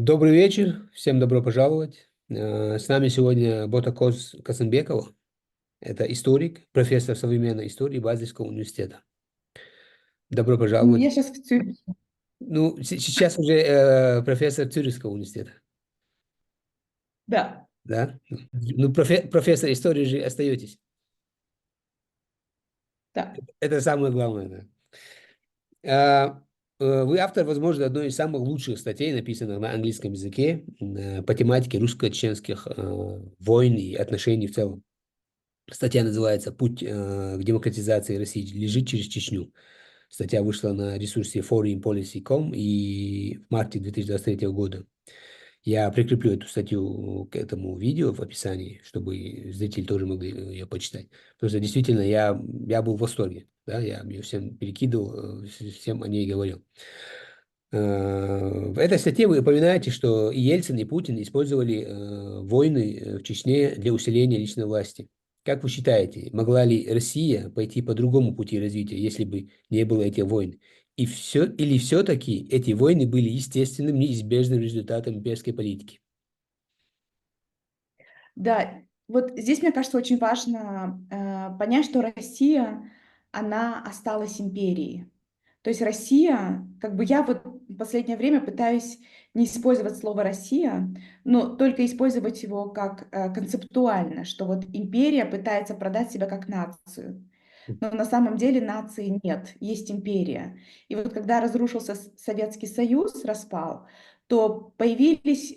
Добрый вечер, всем добро пожаловать. С нами сегодня Ботакоз Казанбекова. Это историк, профессор современной истории Базельского университета. Добро Я пожаловать. сейчас в Цюрихе. Ну, сейчас уже профессор Цюрихского университета, Да, да? Ну, профессор истории же остаетесь. да. Это самое главное, да. А, Вы автор, возможно, одной из самых лучших статей, написанных на английском языке по тематике русско-чеченских войн и отношений в целом. Статья называется «Путь к демократизации России лежит через Чечню». Статья вышла на ресурсе foreignpolicy.com и в марте 2023 года. Я прикреплю эту статью к этому видео в описании, чтобы зрители тоже могли ее почитать. Потому что действительно я был в восторге. Да, я ее всем перекидывал, всем о ней говорил. В этой статье вы упоминаете, что и Ельцин, и Путин использовали войны в Чечне для усиления личной власти. Как вы считаете, могла ли Россия пойти по другому пути развития, если бы не было этих войн? Или все-таки эти войны были естественным, неизбежным результатом имперской политики? Да, вот здесь, мне кажется, очень важно понять, что Россия, она осталась империей. То есть Россия, как бы я вот в последнее время пытаюсь не использовать слово «Россия», но только использовать его как концептуально, что вот империя пытается продать себя как нацию. Но на самом деле нации нет, есть империя. И вот когда разрушился Советский Союз, распал, то появились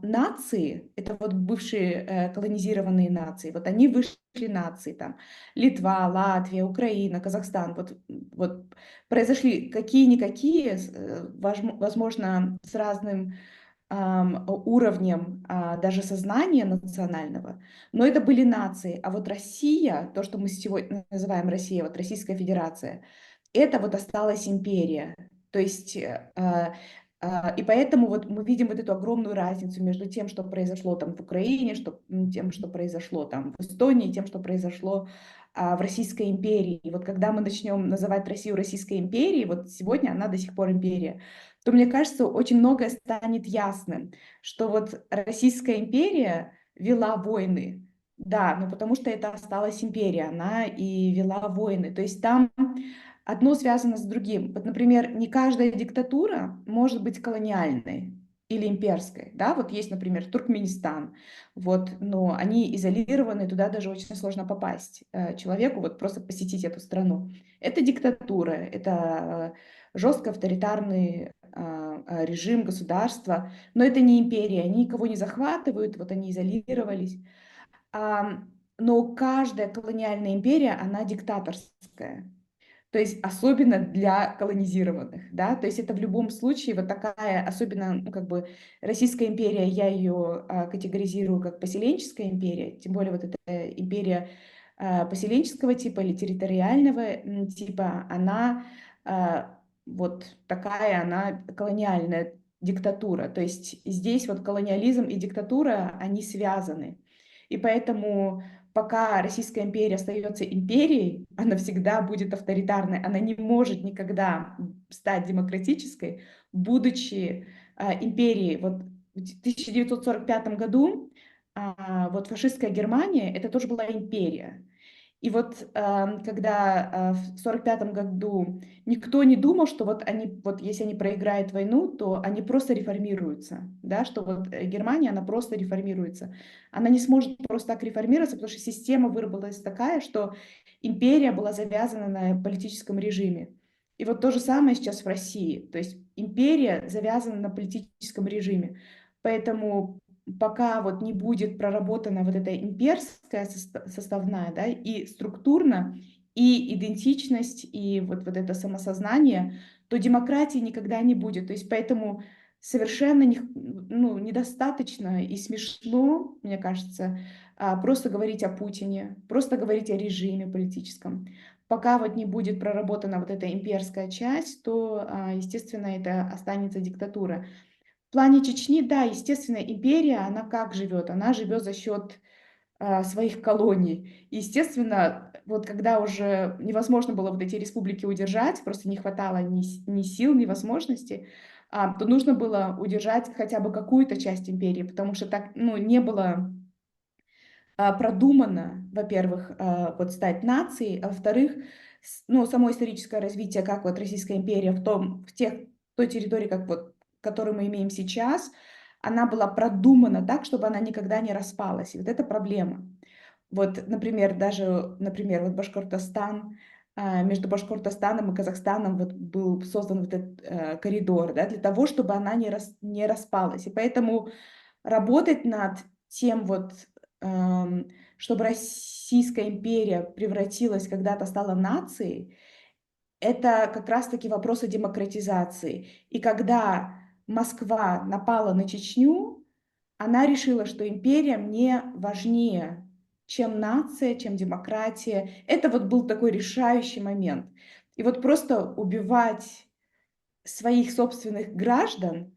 нации, это вот бывшие колонизированные нации, вот они вышли нации, там Литва, Латвия, Украина, Казахстан, вот произошли какие-никакие, возможно, с разным уровнем даже сознания национального, но это были нации. А вот Россия, то, что мы сегодня называем Россия, вот Российская Федерация, это вот осталась империя. То есть, и поэтому вот мы видим вот эту огромную разницу между тем, что произошло там в Украине, тем, что произошло там в Эстонии, тем, что произошло в Российской империи. И вот когда мы начнем называть Россию Российской империей, вот сегодня она до сих пор империя, то, мне кажется, очень многое станет ясным, что вот Российская империя вела войны, да, но потому что это осталась империя, она и вела войны. То есть там одно связано с другим. Вот, например, не каждая диктатура может быть колониальной или имперской, да, вот есть, например, Туркменистан, вот, но они изолированы, туда даже очень сложно попасть человеку, вот просто посетить эту страну. Это диктатура, это жестко авторитарный режим, государства, но это не империя, они никого не захватывают, вот они изолировались. А, но каждая колониальная империя, она диктаторская. То есть особенно для колонизированных, да, то есть это в любом случае вот такая, особенно, ну, как бы Российская империя, я ее категоризирую как поселенческая империя, тем более вот эта империя поселенческого типа или территориального типа, она вот такая, она колониальная диктатура, то есть здесь вот колониализм и диктатура, они связаны, и поэтому пока Российская империя остается империей, она всегда будет авторитарной, она не может никогда стать демократической, будучи империей. Вот в 1945 году вот фашистская Германия, это тоже была империя. И вот когда в 1945 году никто не думал, что вот они, вот если они проиграют войну, то они просто реформируются, да, что вот Германия, она просто реформируется. Она не сможет просто так реформироваться, потому что система выработалась такая, что империя была завязана на политическом режиме. И вот то же самое сейчас в России. То есть империя завязана на политическом режиме. Поэтому пока вот не будет проработана вот эта имперская составная, да, и структурно, и идентичность, и вот это самосознание, то демократии никогда не будет. То есть поэтому совершенно ну, недостаточно и смешно, мне кажется, просто говорить о Путине, просто говорить о режиме политическом. Пока вот не будет проработана вот эта имперская часть, то, естественно, это останется диктатура. В плане Чечни, да, естественно, империя, она как живет? Она живет за счет своих колоний. И, естественно, вот когда уже невозможно было вот эти республики удержать, просто не хватало ни сил, ни возможностей, то нужно было удержать хотя бы какую-то часть империи, потому что так, ну, не было продумано, во-первых, вот стать нацией, а во-вторых, ну, само историческое развитие, как вот Российская империя той территории, как вот, которую мы имеем сейчас, она была продумана так, чтобы она никогда не распалась. И вот это проблема. Вот, например, например, вот Башкортостан, между Башкортостаном и Казахстаном вот был создан вот этот коридор, да, для того, чтобы она не распалась. И поэтому работать над тем вот, чтобы Российская империя превратилась, когда-то стала нацией, это как раз-таки вопрос о демократизации. И когда Москва напала на Чечню, она решила, что империя мне важнее, чем нация, чем демократия. Это вот был такой решающий момент. И вот просто убивать своих собственных граждан,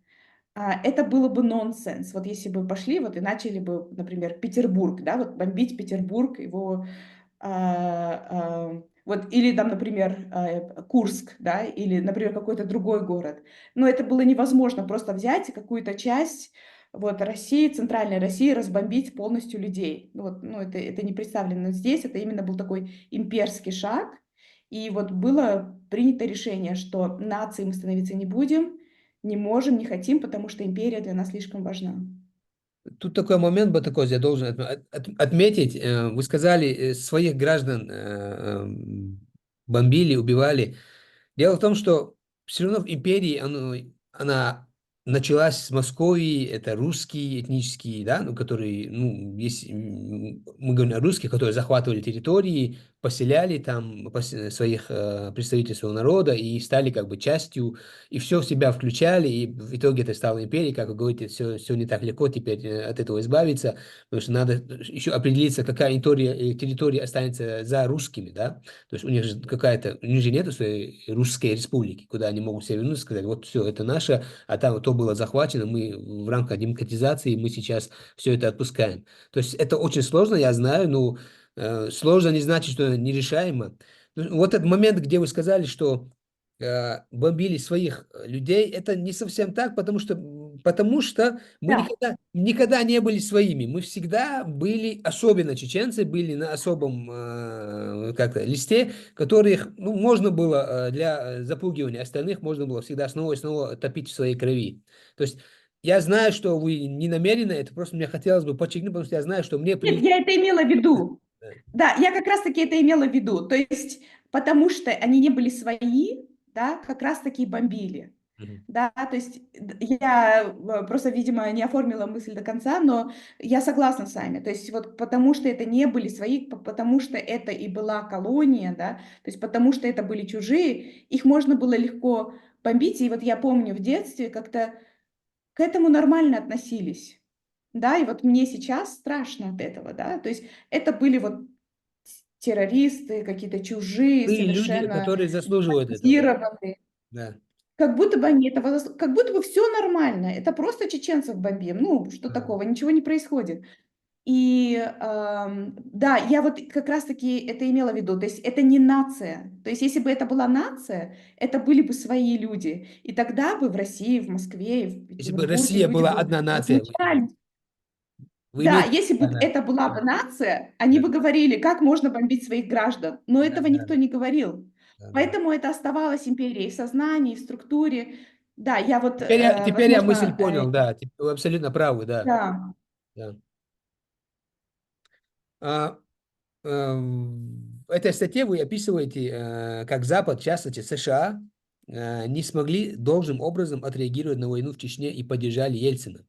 это было бы нонсенс. Вот если бы пошли вот и начали бы, например, Петербург, да, вот бомбить Петербург, его вот, или там, например, Курск, да, или, например, какой-то другой город. Но это было невозможно просто взять и какую-то часть вот России, центральной России, разбомбить полностью людей. Ну вот, ну, это не представлено. Но здесь это именно был такой имперский шаг. И вот было принято решение, что нацией мы становиться не будем, не можем, не хотим, потому что империя для нас слишком важна. Тут такой момент бы такой, я должен отметить. Вы сказали, своих граждан бомбили, убивали. Дело в том, что все равно в империи она началась с Московии, это русские этнические, да, ну, которые, ну, есть, мы говорим о русских, которые захватывали территории, поселяли там своих представителей своего народа и стали как бы частью, и все в себя включали, и в итоге это стало империей, как вы говорите, все не так легко теперь от этого избавиться, потому что надо еще определиться, какая территория останется за русскими, да, то есть у них же у них же нету своей русской республики, куда они могут себе вернуться и сказать, вот все, это наше, а там то было захвачено, мы в рамках демократизации, мы сейчас все это отпускаем. То есть это очень сложно, я знаю, но сложно не значит, что нерешаемо. Ну, вот этот момент, где вы сказали, что бомбили своих людей, это не совсем так, потому что мы Да. никогда не были своими. Мы всегда были, особенно чеченцы, были на особом как-то листе, которых ну, можно было для запугивания остальных, можно было всегда снова и снова топить в своей крови. То есть я знаю, что вы не намерены, это просто мне хотелось бы подчеркнуть, потому что я знаю, что мне Нет, прилетит. я это имела в виду. Да, я как раз-таки это имела в виду. То есть, потому что они не были свои, да, как раз-таки и бомбили. Мгм. Да, то есть я просто, видимо, не оформила мысль до конца, но я согласна с вами. То есть вот потому что это не были свои, потому что это и была колония, да, то есть потому что это были чужие, их можно было легко бомбить. И вот я помню в детстве как-то к этому нормально относились. Да, и вот мне сейчас страшно от этого, да. То есть это были вот террористы, какие-то чужие, Были люди, совершенно которые заслуживают этого. дезорганизированные. Да. Как будто бы они этого, как будто бы все нормально. Это просто чеченцев бомбим. Ну, что Ага. такого, ничего не происходит. И да, я вот как раз-таки это имела в виду. То есть это не нация. То есть если бы это была нация, это были бы свои люди. И тогда бы в России, в Москве, и в Если бы Петербурге Россия люди была бы одна нация, возмущались. вы Да, имеете... если бы Да, это была бы да, нация, они да, бы говорили, как можно бомбить своих граждан. Но да, этого да, никто не говорил. да, да. Поэтому это оставалось империей в сознании, в структуре. Да, я вот, Теперь я мысль возможно, понял, да, вы абсолютно правы, да. да. Да. А, в этой статье вы описываете, как Запад, в частности США, не смогли должным образом отреагировать на войну в Чечне и поддержали Ельцина.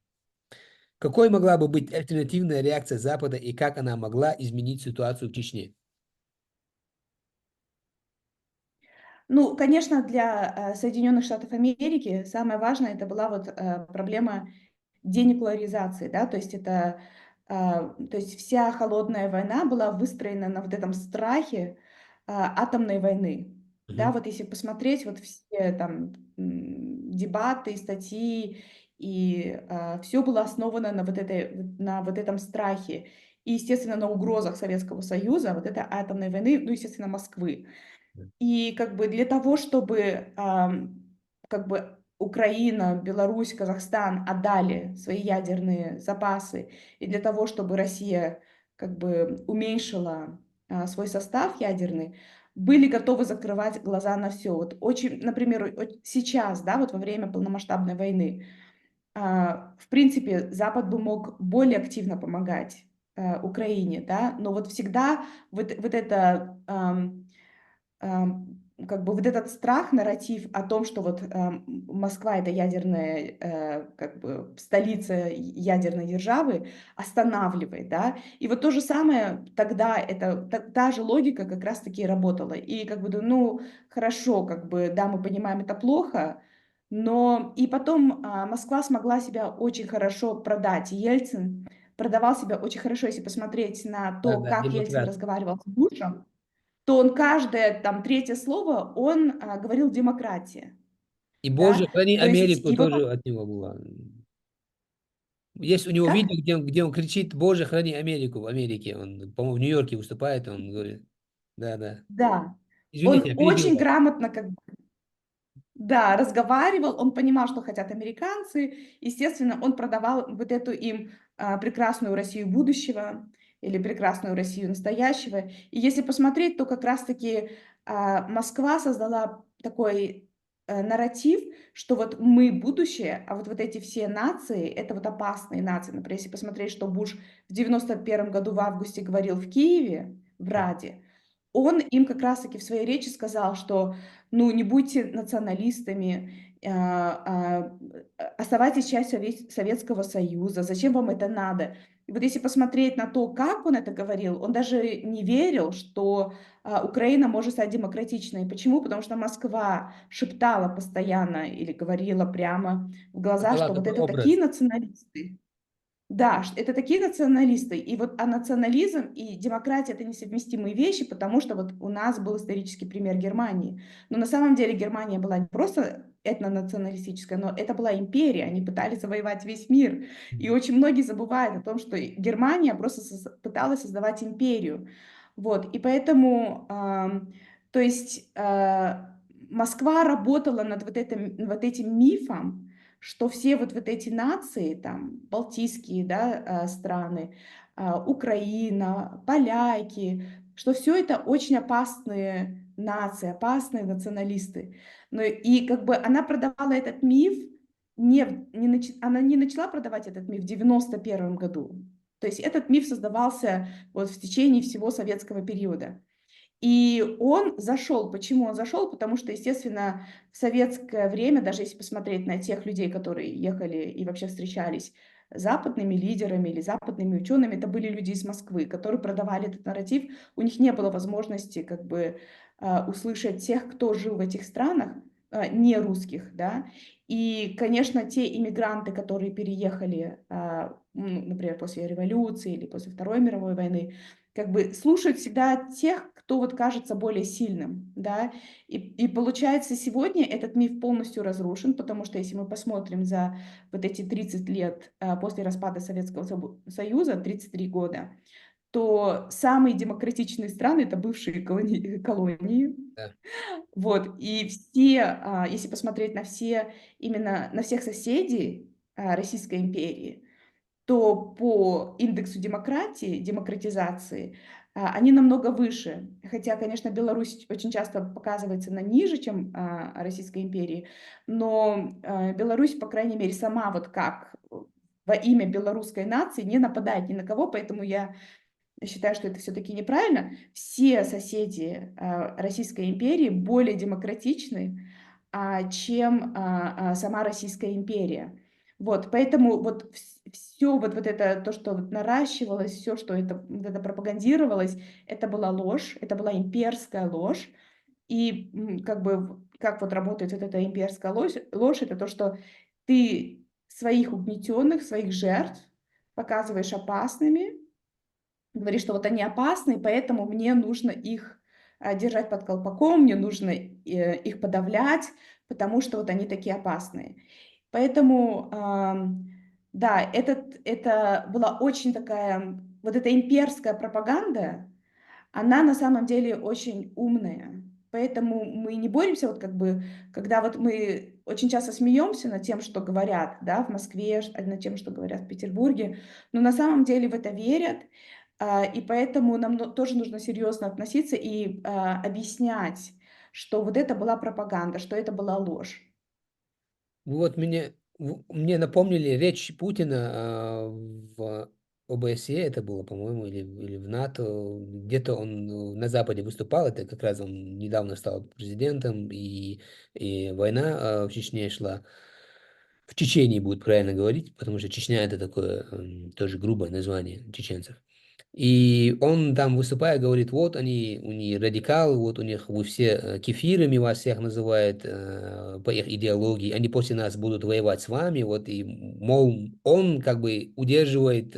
Какой могла бы быть альтернативная реакция Запада и как она могла изменить ситуацию в Чечне? Ну, конечно, для Соединенных Штатов Америки самое важное это была вот проблема денуклеаризации, да, то есть это, то есть вся холодная война была выстроена на вот этом страхе атомной войны, да, Мгм. вот если посмотреть вот все там дебаты, статьи, и все было основано на вот этом страхе, и, естественно, на угрозах Советского Союза, вот этой атомной войны, ну, естественно, Москвы. И как бы для того, чтобы как бы Украина, Беларусь, Казахстан отдали свои ядерные запасы, и для того, чтобы Россия как бы уменьшила свой состав ядерный, были готовы закрывать глаза на все. Вот очень, например, сейчас, да, вот во время полномасштабной войны, в принципе, Запад бы мог более активно помогать Украине, да, но вот всегда вот это как бы вот этот страх, нарратив о том, что вот Москва это ядерная как бы столица ядерной державы, останавливает, да. И вот то же самое тогда, это та же логика как раз-таки работала. И как бы, ну, хорошо, как бы, да, мы понимаем, это плохо, но и потом Москва смогла себя очень хорошо продать. Ельцин продавал себя очень хорошо, если посмотреть на Да, то, да, как Ельцин демократ. разговаривал с Бушем, то он каждое там третье слово, он говорил демократия, И Боже, да, храни то есть, Америку и вот, тоже от него было. Есть у него как? видео, где он кричит: Боже, храни Америку в Америке. Он, по-моему, в Нью-Йорке выступает, он говорит. Да, да. Да, Извините, я он перебил очень вас. грамотно как бы, да, разговаривал, он понимал, что хотят американцы, естественно, он продавал вот эту им прекрасную Россию будущего или прекрасную Россию настоящего. И если посмотреть, то как раз-таки Москва создала такой нарратив, что вот мы будущее, а вот эти все нации, это вот опасные нации. Например, если посмотреть, что Буш в 91 году в августе говорил в Киеве, в Раде, он им как раз-таки в своей речи сказал, что ну, не будьте националистами, оставайтесь частью Советского Союза, зачем вам это надо? И вот если посмотреть на то, как он это говорил, он даже не верил, что Украина может стать демократичной. Почему? Потому что Москва шептала постоянно или говорила прямо в глаза, Создала что вот такой это такие образ. националисты. Да, это такие националисты. И вот национализм и демократия это несовместимые вещи, потому что вот у нас был исторический пример Германии. Но на самом деле Германия была не просто этнонационалистическая, но это была империя. Они пытались завоевать весь мир. И очень многие забывают о том, что Германия просто пыталась создавать империю. Вот. И поэтому, то есть Москва работала над вот этим мифом, что все вот эти нации, там, балтийские, да, страны, Украина, поляки, что все это очень опасные нации, опасные националисты. Но и как бы она продавала этот миф, она не начала продавать этот миф в 91 году. То есть этот миф создавался вот в течение всего советского периода. И он зашел. Почему он зашел? Потому что, естественно, в советское время, даже если посмотреть на тех людей, которые ехали и вообще встречались с западными лидерами или западными учеными, это были люди из Москвы, которые продавали этот нарратив. У них не было возможности как бы услышать тех, кто жил в этих странах, не русских, да. И, конечно, те иммигранты, которые переехали, например, после революции или после Второй мировой войны, как бы слушают всегда тех, кто вот кажется более сильным, да, и получается сегодня этот миф полностью разрушен, потому что если мы посмотрим за вот эти 30 лет после распада Советского Союза, 33 года, то самые демократичные страны это бывшие колонии, Да. вот, и все, если посмотреть на все, именно на всех соседей Российской империи, то по индексу демократии, демократизации, они намного выше. Хотя, конечно, Беларусь очень часто показывается на ниже, чем Российской империи, но Беларусь, по крайней мере, сама вот как во имя белорусской нации не нападает ни на кого, поэтому я считаю, что это все-таки неправильно. Все соседи Российской империи более демократичны, чем сама Российская империя. Вот, поэтому вот все вот это, то, что вот наращивалось, все, что вот это пропагандировалось, это была ложь, это была имперская ложь. И как бы, как вот работает вот эта имперская ложь, это то, что ты своих угнетенных, своих жертв показываешь опасными, говорит, что вот они опасны, поэтому мне нужно их держать под колпаком, мне нужно их подавлять, потому что вот они такие опасные. Поэтому, да, это была очень такая, вот эта имперская пропаганда, она на самом деле очень умная. Поэтому мы не боремся, вот как бы, когда вот мы очень часто смеемся над тем, что говорят, да, в Москве, над тем, что говорят в Петербурге, но на самом деле в это верят, и поэтому нам тоже нужно серьезно относиться и объяснять, что вот это была пропаганда, что это была ложь. Вот мне напомнили речь Путина в ОБСЕ, это было, по-моему, или в НАТО, где-то он на Западе выступал, это как раз он недавно стал президентом, и война в Чечне шла. В Чечении будет правильно говорить, потому что Чечня это такое тоже грубое название чеченцев. И он там выступая говорит, вот они, у них радикалы, вот у них вы все кефирами вас всех называют по их идеологии, они после нас будут воевать с вами, вот и, мол, он как бы удерживает,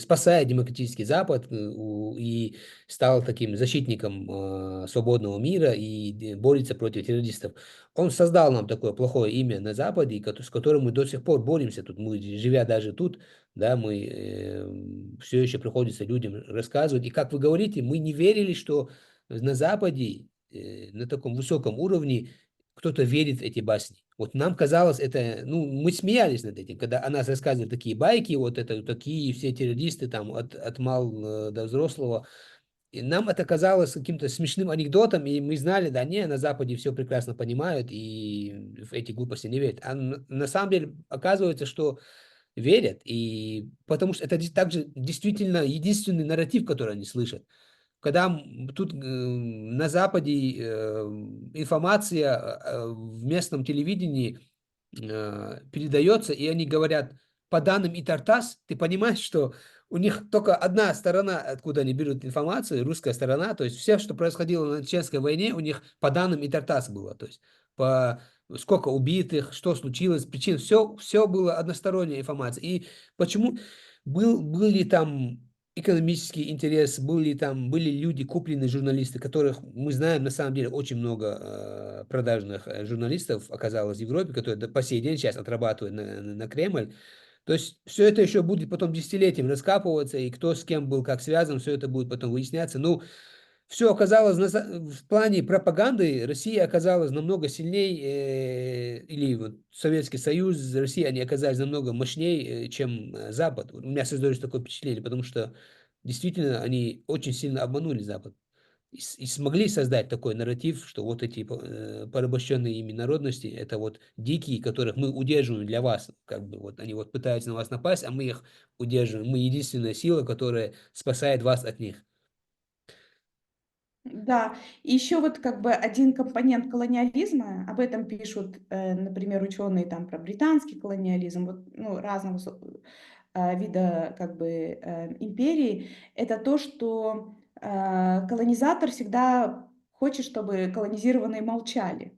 спасает демократический Запад и стал таким защитником свободного мира и борется против террористов. Он создал нам такое плохое имя на Западе, с которым мы до сих пор боремся тут, мы, живя даже тут, да, мы все еще приходится людям рассказывать. И как вы говорите, мы не верили, что на Западе, на таком высоком уровне, кто-то верит в эти басни. Вот нам казалось это, ну, мы смеялись над этим, когда о нас рассказывали такие байки, вот это такие все террористы там от мал до взрослого. И нам это казалось каким-то смешным анекдотом, и мы знали, да не, на Западе все прекрасно понимают и в эти глупости не верят. А на самом деле оказывается, что верят, и потому что это также действительно единственный нарратив, который они слышат. Когда тут на Западе информация в местном телевидении передается, и они говорят по данным ИТАР-ТАСС, ты понимаешь, что у них только одна сторона, откуда они берут информацию, русская сторона, то есть все, что происходило на Чеченской войне, у них по данным ИТАР-ТАСС было, то есть по сколько убитых, что случилось, причин, все было односторонняя информация. И почему был ли там экономический интерес, были люди, купленные журналисты, которых мы знаем, на самом деле, очень много продажных журналистов оказалось в Европе, которые по сей день сейчас отрабатывают на Кремль. То есть все это еще будет потом десятилетием раскапываться, и кто с кем был как связан, все это будет потом выясняться. Ну, все оказалось в плане пропаганды, Россия оказалась намного сильнее, или вот Советский Союз, Россия, они оказались намного мощнее, чем Запад. У меня создалось такое впечатление, потому что действительно они очень сильно обманули Запад. И смогли создать такой нарратив, что вот эти порабощенные ими народности, это вот дикие, которых мы удерживаем для вас, как бы вот они вот пытаются на вас напасть, а мы их удерживаем. Мы единственная сила, которая спасает вас от них. Да, и еще вот как бы один компонент колониализма, об этом пишут, например, ученые там про британский колониализм, вот, ну, разного вида как бы империи, это то, что колонизатор всегда хочет, чтобы колонизированные молчали.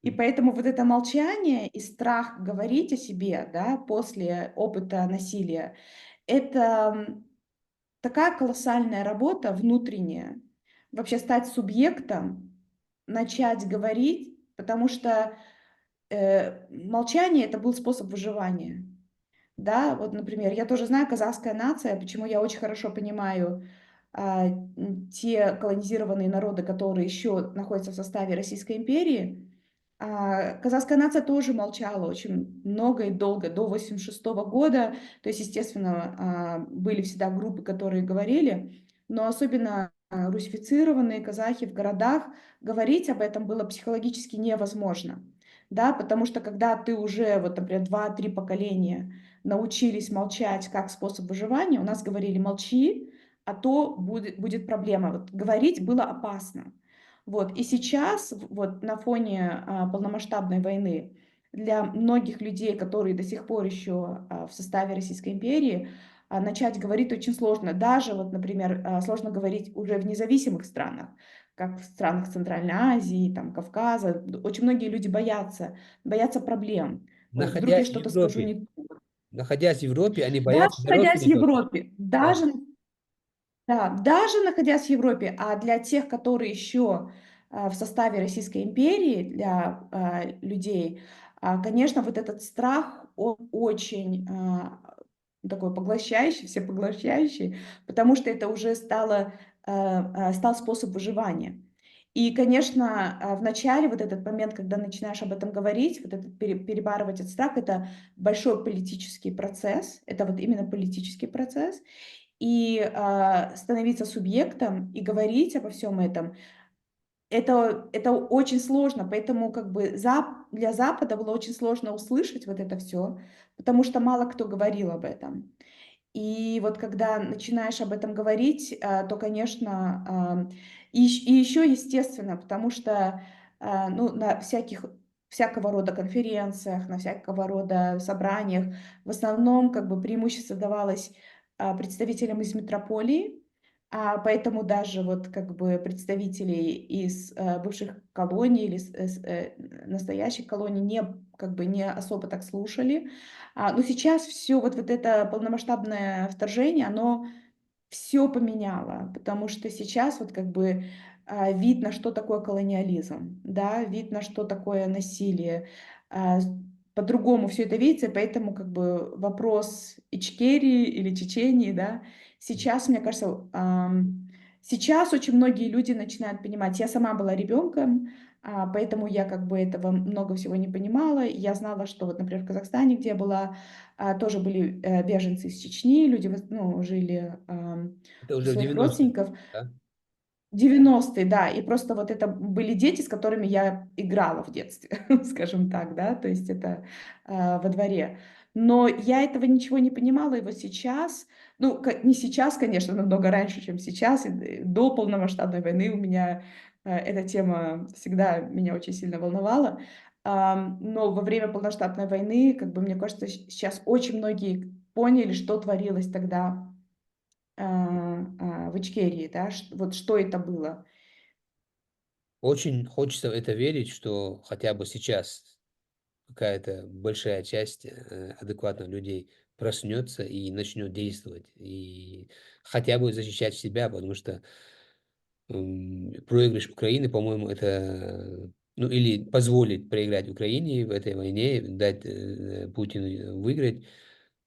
И поэтому вот это молчание и страх говорить о себе, да, после опыта насилия, это такая колоссальная работа внутренняя, вообще стать субъектом, начать говорить, потому что молчание это был способ выживания. Да, вот, например, я тоже знаю казахская нация, почему я очень хорошо понимаю те колонизированные народы, которые еще находятся в составе Российской империи. Казахская нация тоже молчала очень много и долго, до 1986 года. То есть, естественно, были всегда группы, которые говорили, но особенно русифицированные казахи в городах, говорить об этом было психологически невозможно. Да, потому что когда ты уже, вот, например, два-три поколения научились молчать как способ выживания, у нас говорили молчи, а то будет проблема. Вот, говорить было опасно. Вот. И сейчас, вот, на фоне полномасштабной войны, для многих людей, которые до сих пор еще в составе Российской империи, начать говорить очень сложно. Даже, вот, например, сложно говорить уже в независимых странах, как в странах Центральной Азии, там, Кавказа. Очень многие люди боятся проблем. Вот, вдруг я Находясь в что-то скажу Европе, не находясь в Европе, они даже боятся за находясь в родственников. Европе, Да. даже находясь в Европе, а для тех, которые еще в составе Российской империи, для людей, конечно, вот этот страх, он очень такой поглощающий, всепоглощающий, потому что это уже стал способ выживания. И, конечно, в начале вот этот момент, когда начинаешь об этом говорить, вот этот перебарывать этот страх, это большой политический процесс, это вот именно политический процесс. И становиться субъектом и говорить обо всем этом, это очень сложно, поэтому как бы для Запада было очень сложно услышать вот это все, потому что мало кто говорил об этом. И вот когда начинаешь об этом говорить, то, конечно, и еще естественно, потому что, ну, на всякого рода конференциях, на всякого рода собраниях в основном как бы преимущество давалось представителям из метрополии, поэтому даже вот как бы представителей из бывших колоний или настоящих колоний как бы не особо так слушали. Но сейчас все вот это полномасштабное вторжение, оно все поменяло, потому что сейчас вот как бы, видно, что такое колониализм, да, видно, что такое насилие. С По-другому все это видится, и поэтому как бы вопрос Ичкерии или Чечении, да, сейчас, мне кажется, сейчас очень многие люди начинают понимать. Я сама была ребенком, поэтому я как бы этого много всего не понимала. Я знала, что вот, например, в Казахстане, где я была, тоже были, беженцы из Чечни, люди ну, жили, Это у уже в своих 90-х, родственников. да? 90-е, да, и просто вот это были дети, с которыми я играла в детстве, скажем так, да, то есть это, во дворе. Но я этого ничего не понимала, и вот сейчас, ну, не сейчас, конечно, намного раньше, чем сейчас, и до полномасштабной войны у меня эта тема всегда меня очень сильно волновала. Но во время полномасштабной войны, как бы, мне кажется, сейчас очень многие поняли, что творилось тогда в Ичкерии, да, вот что это было. Очень хочется в это верить, что хотя бы сейчас какая-то большая часть адекватных людей проснется и начнет действовать, и хотя бы защищать себя, потому что проигрыш Украины, по-моему, это, ну, или позволить проиграть Украине в этой войне, дать Путину выиграть,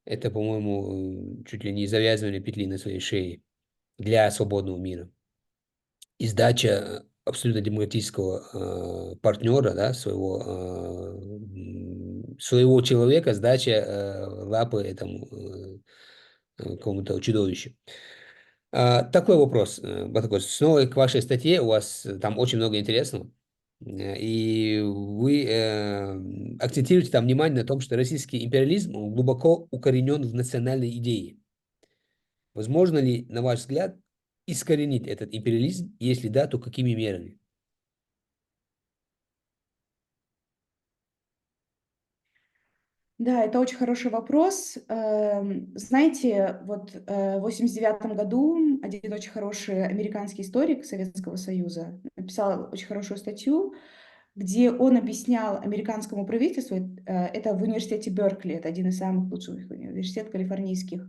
это, по-моему, чуть ли не завязывание петли на своей шее для свободного мира. И сдача абсолютно демократического партнера, да, своего человека, сдача лапы этому какому-то чудовищу. Такой вопрос, Батакос. Снова к вашей статье. У вас там очень много интересного. И вы акцентируете там внимание на том, что российский империализм он глубоко укоренен в национальной идее. Возможно ли, на ваш взгляд, искоренить этот империализм? Если да, то какими мерами? Да, это очень хороший вопрос. Знаете, вот в 89 году один очень хороший американский историк Советского Союза написал очень хорошую статью, где он объяснял американскому правительству, это в университете Беркли, это один из самых лучших университетов калифорнийских.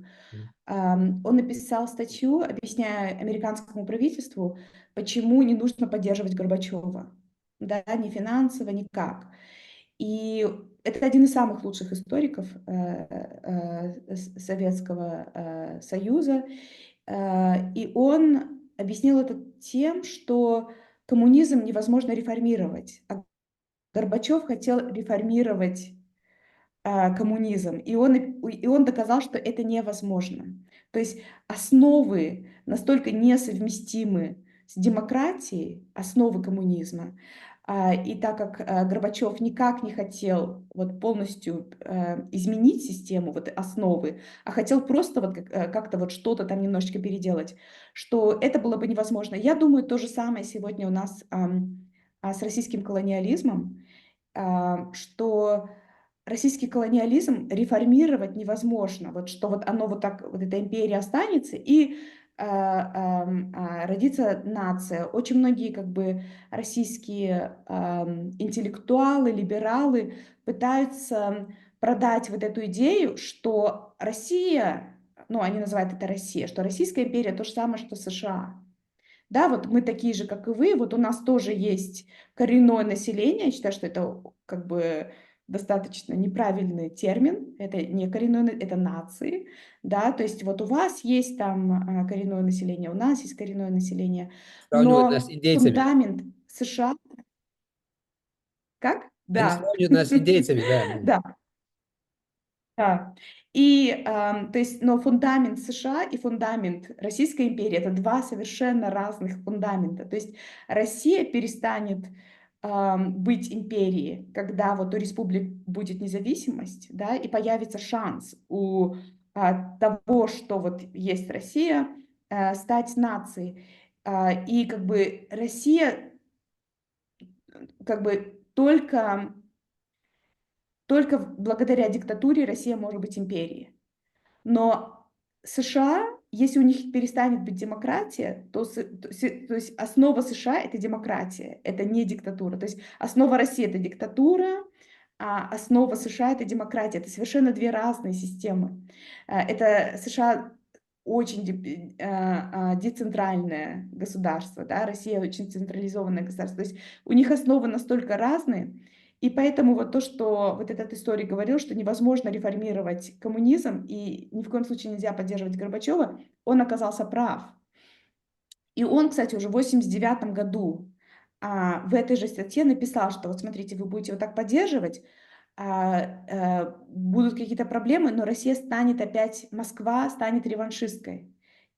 Он написал статью, объясняя американскому правительству, почему не нужно поддерживать Горбачева. Да, ни финансово, никак. И это один из самых лучших историков Советского Союза. И он объяснил это тем, что коммунизм невозможно реформировать. А Горбачев хотел реформировать коммунизм, и он доказал, что это невозможно. То есть основы настолько несовместимы с демократией, основы коммунизма, и так как Горбачев никак не хотел вот полностью изменить систему, вот основы, а хотел просто вот как-то вот что-то там немножечко переделать, что это было бы невозможно. Я думаю, то же самое сегодня у нас с российским колониализмом, что российский колониализм реформировать невозможно. Вот что вот оно вот так, вот эта империя останется, и родится нация. Очень многие как бы российские интеллектуалы, либералы пытаются продать вот эту идею, что Россия, ну, они называют это Россия, что Российская империя то же самое, что США. Да, вот мы такие же, как и вы, вот у нас тоже есть коренное население. Я считаю, что это как бы достаточно неправильный термин. Это не коренное, это нации, да, то есть вот у вас есть там коренное население, у нас есть коренное население, Сравнивать нас с но индейцами. фундамент США, как? Они Да. сравнивают нас с индейцами, да. Да. Да. И, то есть, но фундамент США и фундамент Российской империи — это два совершенно разных фундамента. То есть Россия перестанет быть империей, когда вот у республик будет независимость, да, и появится шанс у того, что вот есть Россия, стать нацией. И как бы Россия как бы только благодаря диктатуре Россия может быть империей. Но США, если у них перестанет быть демократия, то есть основа США — это демократия, это не диктатура. То есть основа России — это диктатура, а основа США — это демократия. Это совершенно две разные системы. Это США очень децентральное государство, да, Россия очень централизованное государство. То есть у них основы настолько разные, и поэтому вот то, что вот этот историк говорил, что невозможно реформировать коммунизм и ни в коем случае нельзя поддерживать Горбачева, он оказался прав. И он, кстати, уже в 1989 году в этой же статье написал, что вот смотрите, вы будете вот так поддерживать, будут какие-то проблемы, но Россия станет опять, Москва станет реваншисткой.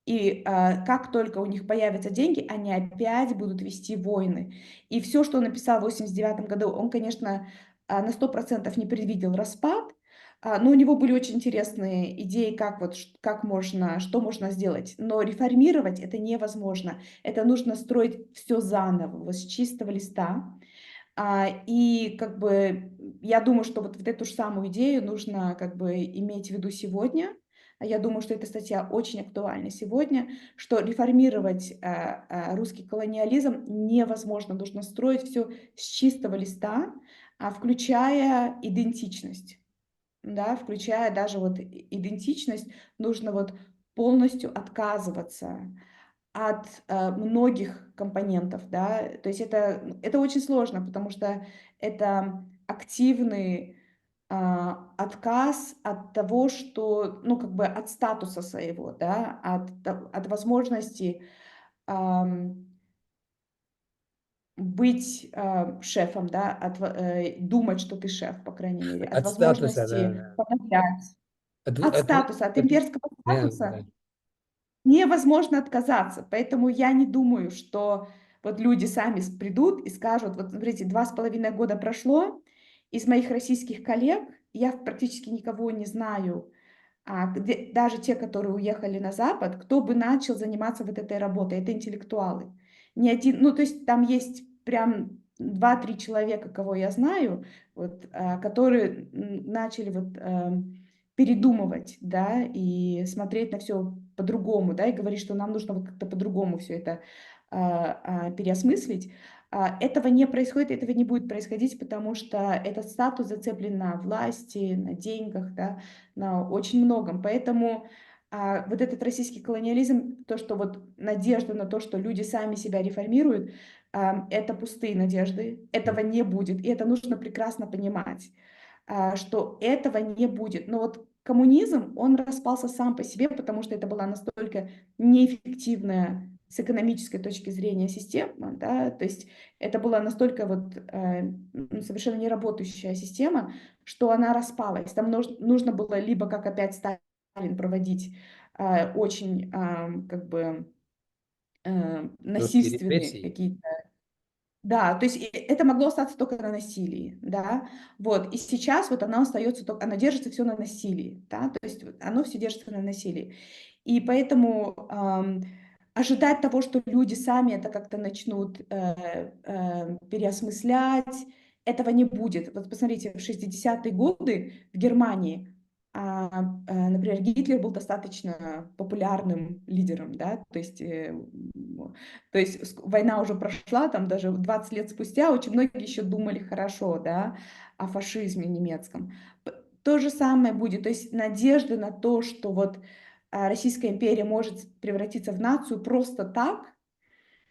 И как только у них появятся деньги, они опять будут вести войны. И все, что он написал в 1989 году, он, конечно, на 100% не предвидел распад, но у него были очень интересные идеи, как вот, как можно, что можно сделать. Но реформировать это невозможно. Это нужно строить все заново, вот с чистого листа. И как бы я думаю, что вот эту же самую идею нужно как бы иметь в виду сегодня. Я думаю, что эта статья очень актуальна сегодня, что реформировать русский колониализм невозможно. Нужно строить все с чистого листа, включая идентичность, да, включая даже вот идентичность, нужно вот полностью отказываться от многих компонентов, да, то есть это очень сложно, потому что это активный отказ от того, что, ну, как бы от статуса своего, да, от возможности ам, быть шефом, да, думать, что ты шеф, по крайней мере, от От статуса, да, возможности да. помогать, От, от от, статуса, от от- имперского да, да. статуса невозможно отказаться. Поэтому я не думаю, что вот люди сами придут и скажут, вот смотрите, 2,5 года прошло, из моих российских коллег я практически никого не знаю, даже те, которые уехали на Запад, кто бы начал заниматься вот этой работой, это интеллектуалы. Ни один, ну то есть там есть прям два-три человека, кого я знаю, вот, которые начали вот передумывать, да, и смотреть на все по-другому, да, и говорить, что нам нужно вот как-то по-другому все это переосмыслить. Этого не происходит, этого не будет происходить, потому что этот статус зацеплен на власти, на деньгах, да, на очень многом. Поэтому вот этот российский колониализм, то, что вот надежда на то, что люди сами себя реформируют, это пустые надежды, этого не будет, и это нужно прекрасно понимать, что этого не будет. Но вот коммунизм, он распался сам по себе, потому что это была настолько неэффективная с экономической точки зрения система, да, то есть это была настолько вот совершенно неработающая система, что она распалась. Там нужно было либо, как опять Сталин, проводить очень как бы Жесткие насильственные репрессии. какие-то, да, то есть это могло остаться только на насилии, да, вот, и сейчас вот она остается только, она держится все на насилии, да, то есть вот оно все держится на насилии, и поэтому ожидать того, что люди сами это как-то начнут переосмыслять, этого не будет. Вот посмотрите, в 60-е годы в Германии, например, Гитлер был достаточно популярным лидером, да, то есть война уже прошла, там даже 20 лет спустя очень многие еще думали хорошо, да, о фашизме немецком. То же самое будет, то есть надежды на то, что вот Российская империя может превратиться в нацию просто так,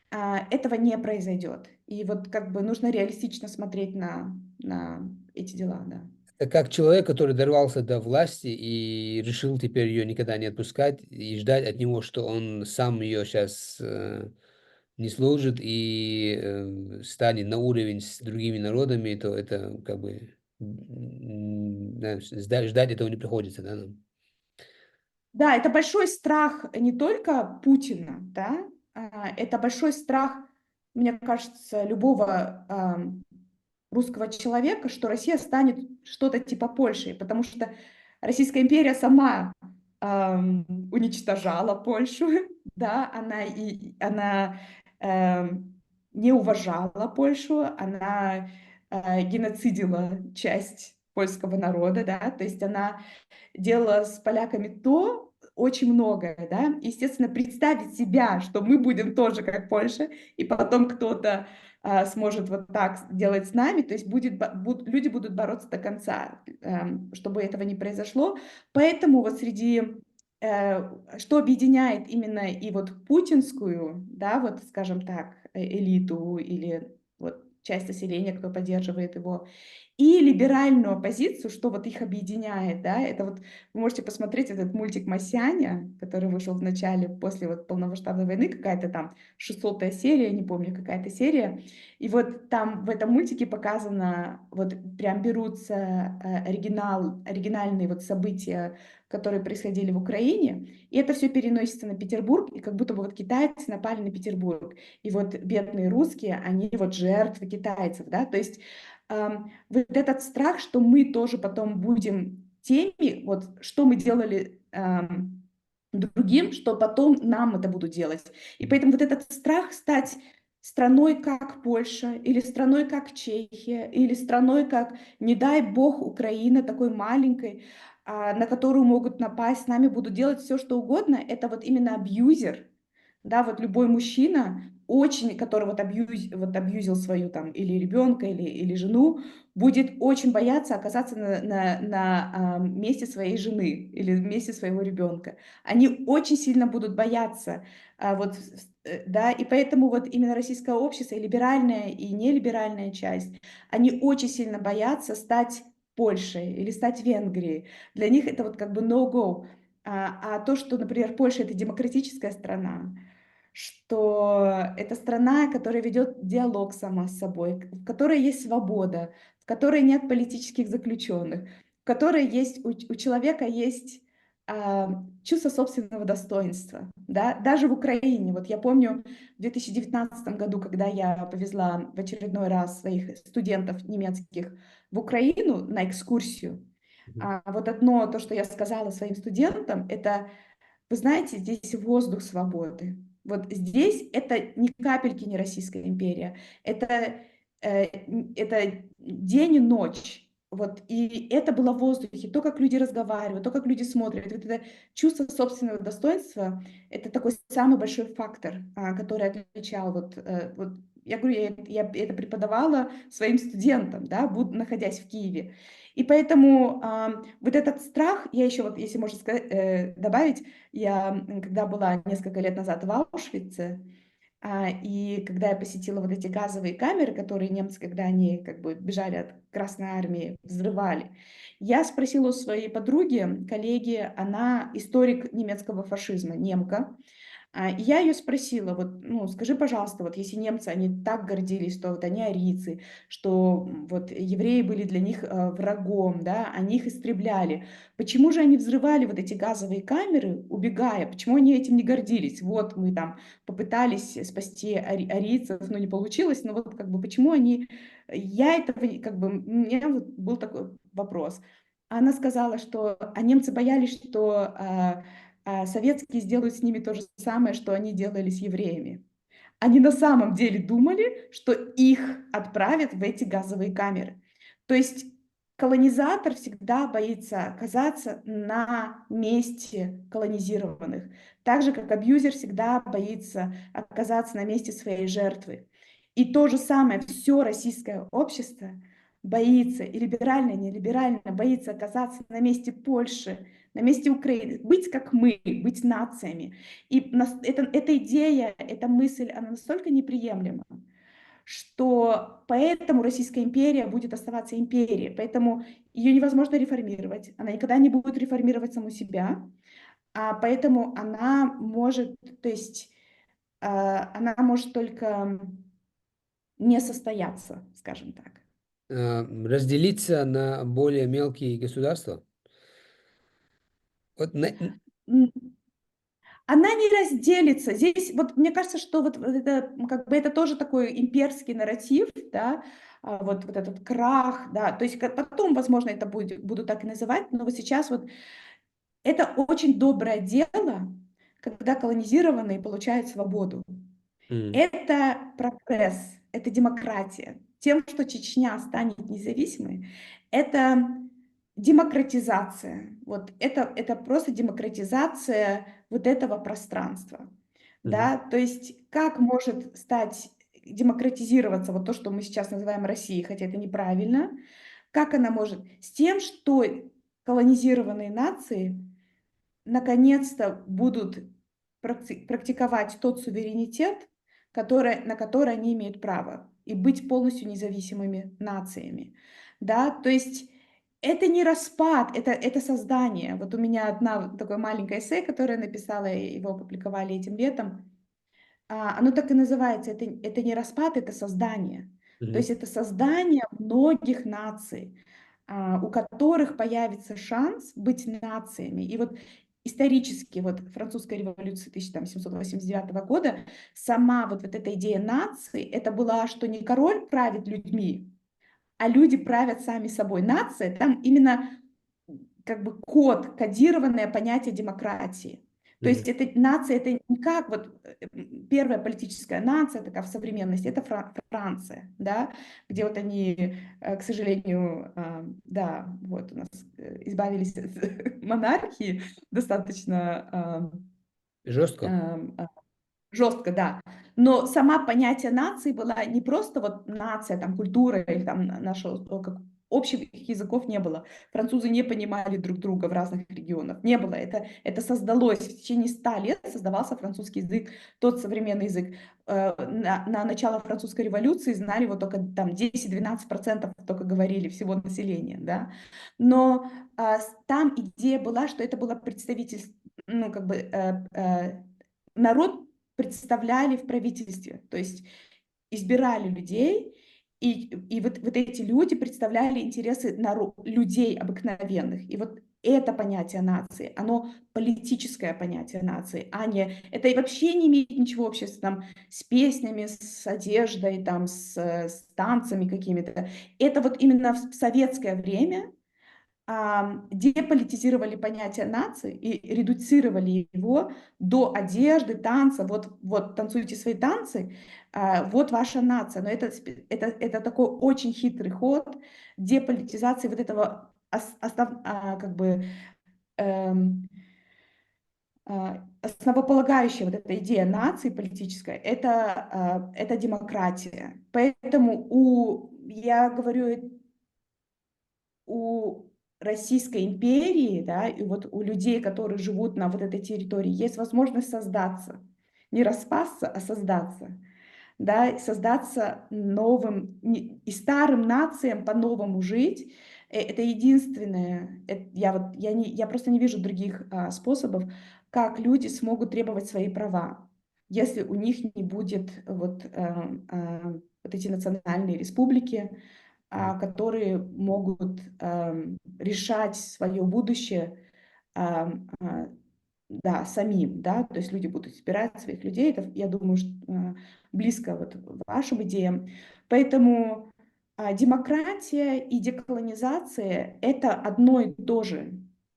этого не произойдет. И вот как бы нужно реалистично смотреть на эти дела, да. Это как человек, который дорвался до власти и решил теперь ее никогда не отпускать и ждать от него, что он сам ее сейчас не сложит и станет на уровень с другими народами, то это как бы да, ждать этого не приходится, да, нам. Да, это большой страх не только Путина, да, это большой страх, мне кажется, любого русского человека, что Россия станет что-то типа Польши, потому что Российская империя сама уничтожала Польшу, да, она не уважала Польшу, она геноцидила часть польского народа, да, то есть она делала с поляками то очень многое, да. Естественно, представить себя, что мы будем тоже как Польша, и потом кто-то сможет вот так делать с нами, то есть люди будут бороться до конца, чтобы этого не произошло. Поэтому вот что объединяет именно и вот путинскую, да, вот, скажем так, элиту или вот часть населения, кто поддерживает его, и либеральную оппозицию, что вот их объединяет, да, это вот вы можете посмотреть этот мультик «Масяня», который вышел в начале, после вот полномасштабной войны, какая-то там 600-я серия, не помню, какая-то серия, и вот там в этом мультике показано, вот прям берутся оригинальные вот события, которые происходили в Украине, и это все переносится на Петербург, и как будто бы вот китайцы напали на Петербург, и вот бедные русские, они вот жертвы китайцев, да, то есть вот этот страх, что мы тоже потом будем теми, вот что мы делали другим, что потом нам это будут делать. И поэтому вот этот страх стать страной как Польша, или страной как Чехия, или страной как, не дай бог, Украина, такой маленькой, на которую могут напасть, с нами будут делать все, что угодно, это вот именно абьюзер, да, вот любой мужчина, очень, который вот абьюзил свою там или ребенка, или жену, будет очень бояться оказаться на месте своей жены или месте своего ребенка. Они очень сильно будут бояться, да, и поэтому вот именно российское общество, и либеральная, и нелиберальная часть, они очень сильно боятся стать Польшей или стать Венгрией. Для них это вот как бы no-go. А то, что, например, Польша — это демократическая страна, что это страна, которая ведет диалог сама с собой, в которой есть свобода, в которой нет политических заключенных, в которой есть у человека есть чувство собственного достоинства. Да? Даже в Украине. Вот я помню в 2019 году, когда я повезла в очередной раз своих студентов немецких в Украину на экскурсию, Мгм. вот одно то, что я сказала своим студентам, это: вы знаете, здесь воздух свободы. Вот здесь это ни капельки не Российская империя. Это день и ночь. Вот, и это было в воздухе. То, как люди разговаривают, то, как люди смотрят. Вот это чувство собственного достоинства — это такой самый большой фактор, который отличал. Я говорю, я это преподавала своим студентам, да, находясь в Киеве. И поэтому вот этот страх, я еще, вот, если можно сказать, добавить, я, когда была несколько лет назад в Аушвице, и когда я посетила вот эти газовые камеры, которые немцы, когда они как бы бежали от Красной Армии, взрывали, я спросила у своей подруги, коллеги, она историк немецкого фашизма, немка, и я ее спросила, вот, ну, скажи, пожалуйста, вот если немцы, они так гордились, что вот они арийцы, что вот евреи были для них врагом, да, они их истребляли, почему же они взрывали вот эти газовые камеры, убегая, почему они этим не гордились? Вот мы там попытались спасти арийцев, но не получилось, но вот как бы почему они, я этого, как бы, у меня вот был такой вопрос. Она сказала, что немцы боялись, что советские сделают с ними то же самое, что они делали с евреями. Они на самом деле думали, что их отправят в эти газовые камеры. То есть колонизатор всегда боится оказаться на месте колонизированных, так же как абьюзер всегда боится оказаться на месте своей жертвы. И то же самое все российское общество боится, и либеральное, и нелиберальное, боится оказаться на месте Польши, на месте Украины, быть как мы, быть нациями. И эта идея, эта мысль, она настолько неприемлема, что поэтому Российская империя будет оставаться империей, поэтому ее невозможно реформировать, она никогда не будет реформировать саму себя, поэтому она может, то есть она может только не состояться, скажем так. Разделиться на более мелкие государства? Вот М, Она не разделится. Здесь вот мне кажется, что вот это как бы это тоже такой имперский нарратив, да, вот этот крах, да, то есть потом, возможно, это буду так и называть, но вот сейчас вот это очень доброе дело, когда колонизированные получают свободу. Мгм. Это прогресс, это демократия. Тем, что Чечня станет независимой, это демократизация. Вот это просто демократизация вот этого пространства. Мгм. Да? То есть как может стать демократизироваться вот то, что мы сейчас называем Россией, хотя это неправильно, как она может? С тем, что колонизированные нации наконец-то будут практиковать тот суверенитет, на который они имеют право, и быть полностью независимыми нациями. Да? То есть это не распад, это создание. Вот у меня одна такое маленькое эссе, которое я написала, его опубликовали этим летом. Оно так и называется. Это не распад, это создание. То Мгм. есть это создание многих наций, у которых появится шанс быть нациями. И вот исторически, вот французская революция 1789 года, сама вот эта идея нации, это была, что не король правит людьми, а люди правят сами собой. Нация, там именно как бы кодированное понятие демократии. То есть Мгм. это нация, это не как вот первая политическая нация такая в современности, это Франция, да, где вот они, к сожалению, да, вот у нас избавились от монархии достаточно Жестко? жестко, да. Но сама понятие нации была не просто вот нация, там, культура или там нашего, как общих языков не было. Французы не понимали друг друга в разных регионах. Не было. Это создалось в течение 100 лет, создавался французский язык, тот современный язык. На начало французской революции знали вот только там 10-12% только говорили всего населения, да. Но там идея была, что это было представительство, ну, как бы народ представляли в правительстве, то есть избирали людей, и вот эти люди представляли интересы людей обыкновенных. И вот это понятие нации, оно политическое понятие нации, а не... Это и вообще не имеет ничего общего там, с песнями, с одеждой, там, с танцами какими-то. Это вот именно в советское время деполитизировали понятие нации и редуцировали его до одежды, танца. Вот танцуйте свои танцы, вот ваша нация. Но это такой очень хитрый ход деполитизации вот этого как бы эм, основополагающая вот эта идея нации политическая, это демократия. Поэтому я говорю, у Российской империи, да, и вот у людей, которые живут на вот этой территории, есть возможность создаться. Не распасться, а создаться. Да, и создаться новым, и старым нациям по-новому жить. Это единственное, я просто не вижу других способов, как люди смогут требовать свои права, если у них не будет вот эти национальные республики, Мгм. которые могут решать свое будущее ам, а, да, самим, да, то есть люди будут избирать своих людей, это, я думаю, что, близко вот вашим идеям. Поэтому демократия и деколонизация – это одно и то же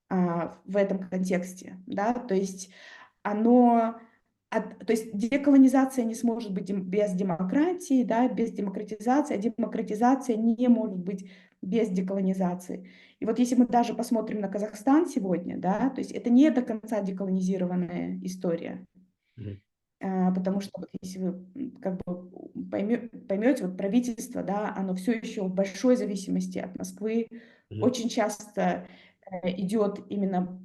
в этом контексте, да, то есть оно, то есть деколонизация не сможет быть без демократии, да, без демократизации, а демократизация не может быть без деколонизации. И вот если мы даже посмотрим на Казахстан сегодня, да, то есть это не до конца деколонизированная история, Мгм. потому что вот если вы как бы поймете, вот правительство, да, оно все еще в большой зависимости от Москвы, Мгм. очень часто идет именно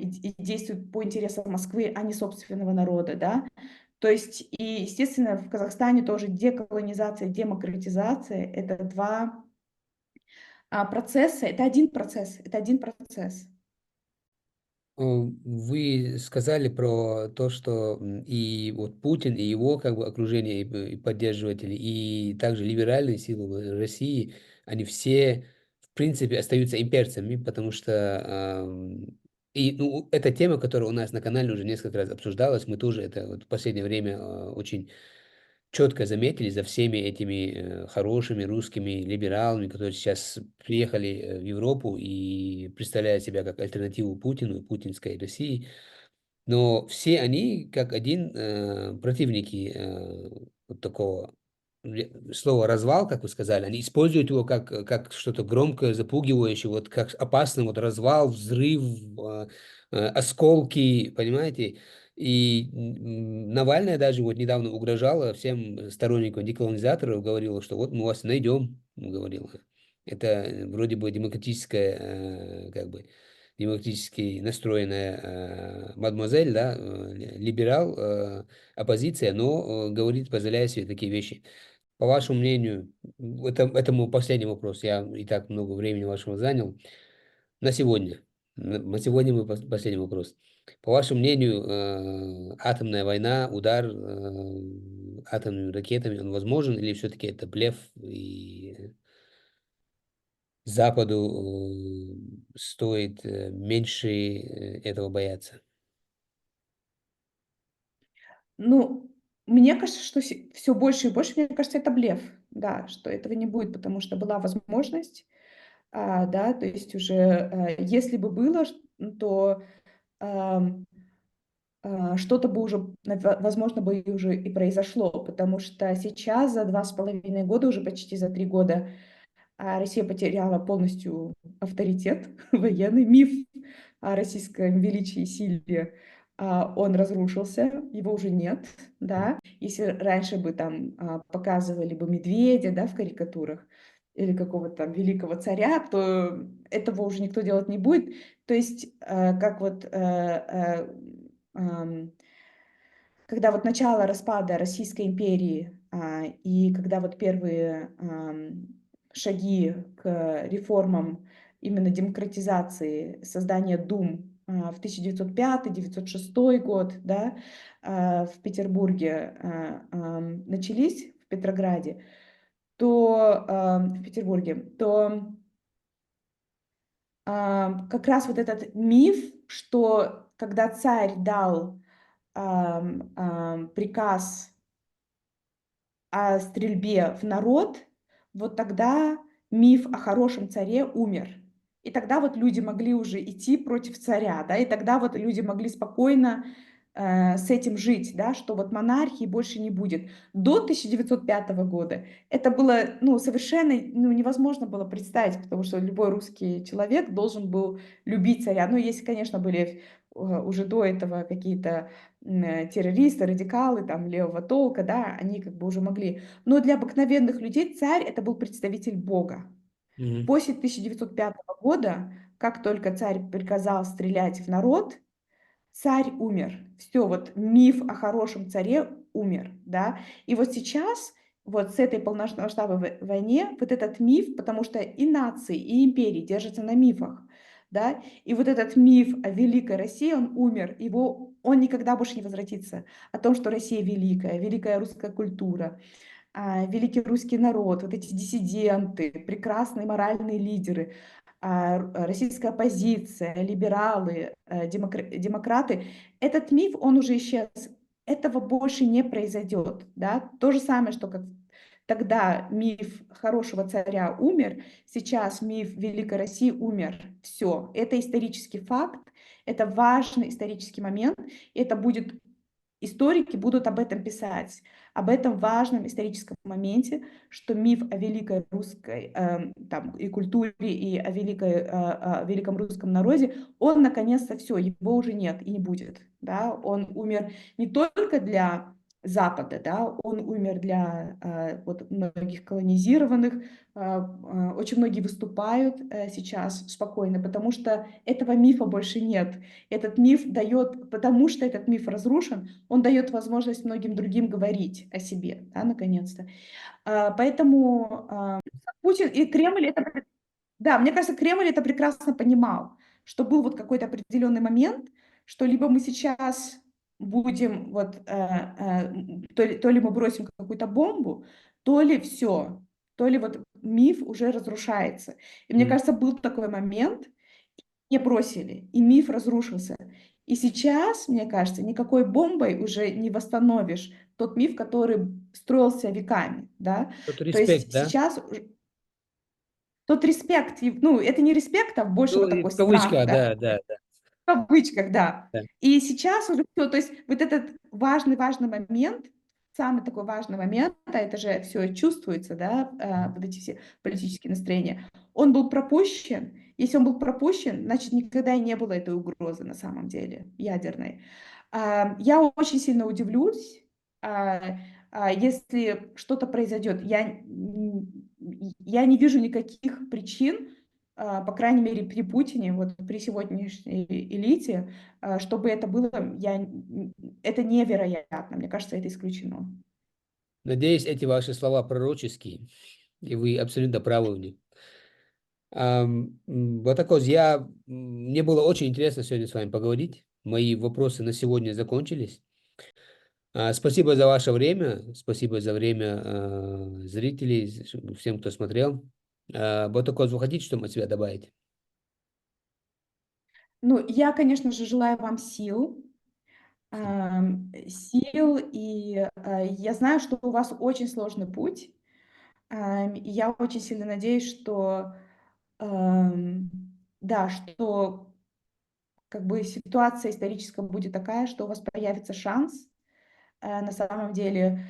и действует по интересам Москвы, а не собственного народа, да. То есть, и, естественно, в Казахстане тоже деколонизация, демократизация – это два процесса, это один процесс, это один процесс. Вы сказали про то, что и вот Путин, и его как бы окружение, и поддерживатели, и также либеральные силы в России, они все, в принципе, остаются имперцами, потому что ну, эта тема, которая у нас на канале уже несколько раз обсуждалась, мы тоже это вот в последнее время очень четко заметили за всеми этими хорошими русскими либералами, которые сейчас приехали в Европу и представляют себя как альтернативу Путину и путинской России. Но все они, как один, противники вот такого слова развал, как вы сказали, они используют его как что-то громкое, запугивающее, вот как опасный вот развал, взрыв, осколки, понимаете? И Навальная даже вот недавно угрожала всем сторонникам деколонизаторов, говорила, что вот мы вас найдем, говорила. Это вроде бы демократическая, как бы, демократически настроенная мадемуазель, да, либерал, оппозиция, но говорит, позволяет себе такие вещи. По вашему мнению, это мой последний вопрос, я и так много времени вашего занял, на сегодня. На сегодня мой последний вопрос. По вашему мнению, атомная война, удар атомными ракетами, он возможен или все-таки это блеф и Западу стоит меньше этого бояться? Ну, мне кажется, что все больше и больше, мне кажется, это блеф, да, что этого не будет, потому что была возможность, да, то есть уже, если бы было, то, ам, что-то бы уже, возможно, бы и уже и произошло, потому что сейчас за 2,5 года, уже почти за 3 года, Россия потеряла полностью авторитет военный, миф о российском величии и силе, он разрушился, его уже нет, да. Если раньше бы там показывали бы медведя, да, в карикатурах или какого-то там великого царя, то этого уже никто делать не будет. То есть, как вот, ам, когда вот начало распада Российской империи, и когда вот первые, шаги к реформам именно демократизации, создания дум, в 1905-1906 год, да, в Петербурге, начались, в Петрограде, то, в Петербурге, то, как раз вот этот миф, что когда царь дал, приказ о стрельбе в народ, вот тогда миф о хорошем царе умер. И тогда вот люди могли уже идти против царя, да, и тогда вот люди могли спокойно, с этим жить, да, что вот монархии больше не будет. До 1905 года это было, ну, совершенно, ну, невозможно было представить, потому что любой русский человек должен был любить царя. Ну, если, конечно, были, уже до этого какие-то террористы, радикалы, там, левого толка, да, они как бы уже могли. Но для обыкновенных людей царь — это был представитель Бога. Мгм. После 1905 года, как только царь приказал стрелять в народ, царь умер. Все, вот миф о хорошем царе умер, да. И вот сейчас, вот с этой полномасштабной войне, вот этот миф, потому что и нации, и империи держатся на мифах, да, и вот этот миф о великой России, он умер, он никогда больше не возвратится. О том, что Россия великая, великая русская культура, великий русский народ, вот эти диссиденты, прекрасные моральные лидеры, российская оппозиция, либералы, демократы. Этот миф, он уже исчез. Этого больше не произойдет. Да? То же самое, что как тогда миф хорошего царя умер, сейчас миф Великой России умер. Все. Это исторический факт, это важный исторический момент, и это будет историки будут об этом писать, об этом важном историческом моменте, что миф о великой русской там, и культуре, и о великом русском народе, он наконец-то все, его уже нет и не будет. Да? Он умер не только для Запада, да, он умер для вот, многих колонизированных. Очень многие выступают сейчас спокойно, потому что этого мифа больше нет. Этот миф дает, потому что этот миф разрушен, он дает возможность многим другим говорить о себе, да, наконец-то. Поэтому Путин и Кремль это, да, мне кажется, Кремль это прекрасно понимал, что был вот какой-то определенный момент, что либо мы сейчас будем вот, то ли мы бросим какую-то бомбу, то ли все, то ли вот миф уже разрушается. И мне М. кажется, был такой момент, не бросили, и миф разрушился. И сейчас, мне кажется, никакой бомбой уже не восстановишь тот миф, который строился веками, да. Вот То респект, есть да? сейчас тот респект, ну, это не респект, а больше Ну, вот и такой в страх, кавычках, да, да, да, да. в кавычках, да. Да. И сейчас уже всё, то есть вот этот важный момент, самый такой важный момент, а это же все чувствуется, да, вот эти все политические настроения, он был пропущен. Если он был пропущен, значит, никогда и не было этой угрозы на самом деле ядерной. Я очень сильно удивлюсь, а, если что-то произойдет. Я не вижу никаких причин, по крайней мере, при Путине, вот при сегодняшней элите, чтобы это было, это невероятно. Мне кажется, это исключено. Надеюсь, эти ваши слова пророческие, и вы абсолютно правы в них. Вот так вот, мне было очень интересно сегодня с вами поговорить. Мои вопросы на сегодня закончились. Спасибо за ваше время, спасибо за время зрителей, всем, кто смотрел. Вот так вот, вы хотите что-то от себя добавить? Ну, я, конечно же, желаю вам сил, сил, и я знаю, что у вас очень сложный путь. И я очень сильно надеюсь, что, ам, да, что как бы ситуация историческая будет такая, что у вас появится шанс на самом деле,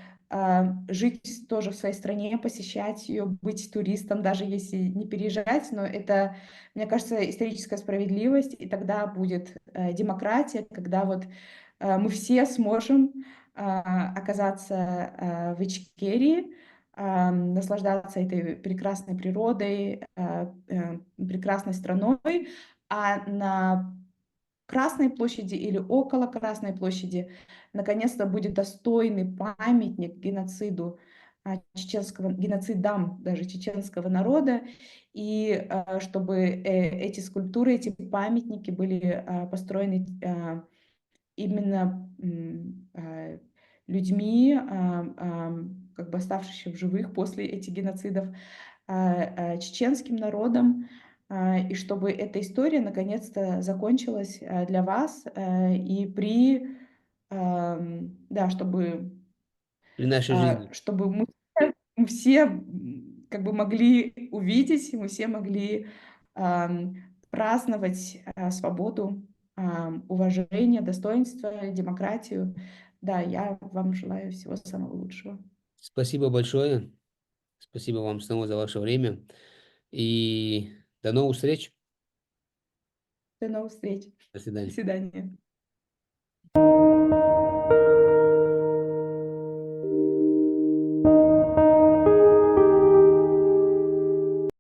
жить тоже в своей стране, посещать ее, быть туристом, даже если не переезжать, но это, мне кажется, историческая справедливость, и тогда будет демократия, когда вот мы все сможем оказаться в Ичкерии, наслаждаться этой прекрасной природой, прекрасной страной, а на Красной площади или около Красной площади наконец-то будет достойный памятник геноциду, геноцидам даже чеченского народа, и чтобы эти скульптуры, эти памятники были построены именно людьми, как бы оставшимися в живых после этих геноцидов, чеченским народом, и чтобы эта история наконец-то закончилась для вас, и да, При нашей жизни. чтобы мы все как бы могли увидеть, и мы все могли праздновать свободу, уважение, достоинство, демократию. Да, я вам желаю всего самого лучшего. Спасибо большое. Спасибо вам снова за ваше время. И до новых встреч. До новых встреч. До До свидания. свидания.